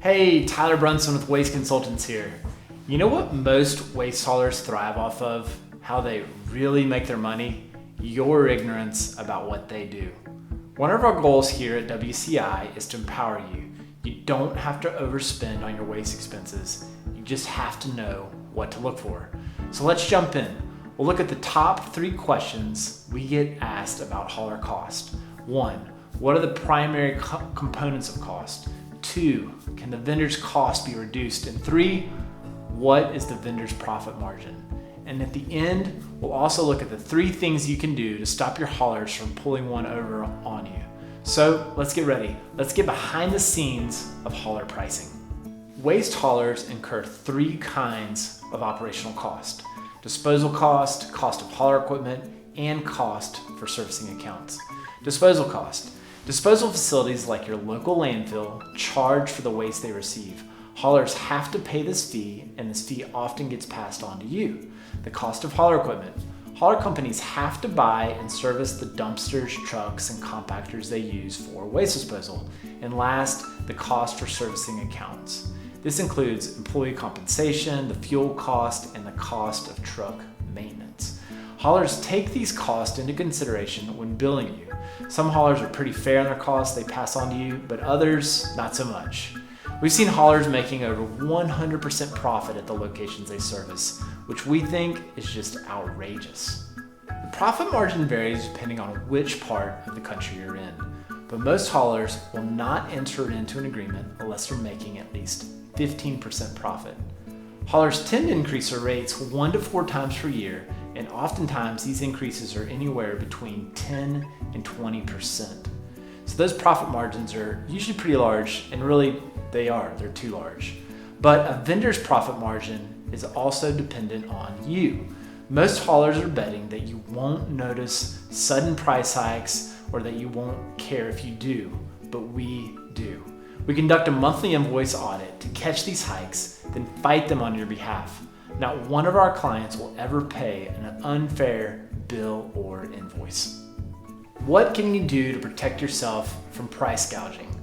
Hey, Tyler Brunson with Waste Consultants here. You know what most waste haulers thrive off of? How they really make their money? Your ignorance about what they do. One of our goals here at WCI is to empower you. You don't have to overspend on your waste expenses. You just have to know what to look for. So let's jump in. We'll look at the top 3 questions we get asked about hauler cost. 1, what are the primary components of cost? 2, can the vendor's cost be reduced? And 3, what is the vendor's profit margin? And at the end, we'll also look at the 3 things you can do to stop your haulers from pulling one over on you. So let's get ready. Let's get behind the scenes of hauler pricing. Waste haulers incur 3 kinds of operational cost: disposal cost, cost of hauler equipment, and cost for servicing accounts. Disposal cost. Disposal facilities like your local landfill charge for the waste they receive. Haulers have to pay this fee, and this fee often gets passed on to you. The cost of hauler equipment. Hauler companies have to buy and service the dumpsters, trucks, and compactors they use for waste disposal. And last, the cost for servicing accounts. This includes employee compensation, the fuel cost, and the cost of truck maintenance. Haulers take these costs into consideration when billing you. Some haulers are pretty fair in their costs they pass on to you, but others, not so much. We've seen haulers making over 100% profit at the locations they service, which we think is just outrageous. The profit margin varies depending on which part of the country you're in, but most haulers will not enter into an agreement unless they're making at least 15% profit. Haulers tend to increase their rates 1 to 4 times per year, and oftentimes these increases are anywhere between 10 and 20%. So those profit margins are usually pretty large, and really they're too large. But a vendor's profit margin is also dependent on you. Most haulers are betting that you won't notice sudden price hikes or that you won't care if you do, but we do. We conduct a monthly invoice audit to catch these hikes, then fight them on your behalf. Not one of our clients will ever pay an unfair bill or invoice. What can you do to protect yourself from price gouging?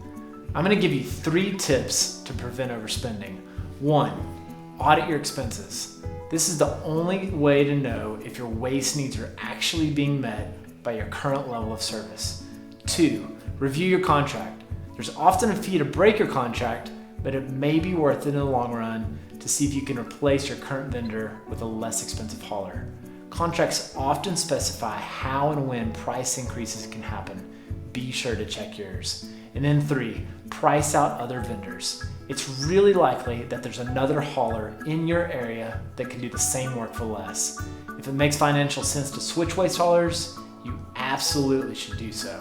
I'm going to give you 3 tips to prevent overspending. 1, audit your expenses. This is the only way to know if your waste needs are actually being met by your current level of service. 2, review your contract. There's often a fee to break your contract, but it may be worth it in the long run to see if you can replace your current vendor with a less expensive hauler. Contracts often specify how and when price increases can happen. Be sure to check yours. And then 3, price out other vendors. It's really likely that there's another hauler in your area that can do the same work for less. If it makes financial sense to switch waste haulers, you absolutely should do so.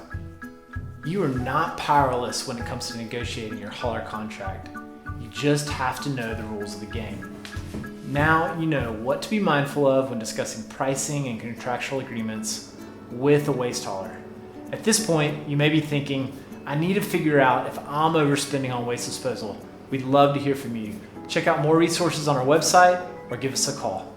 You are not powerless when it comes to negotiating your hauler contract. You just have to know the rules of the game. Now you know what to be mindful of when discussing pricing and contractual agreements with a waste hauler. At this point, you may be thinking, I need to figure out if I'm overspending on waste disposal. We'd love to hear from you. Check out more resources on our website or give us a call.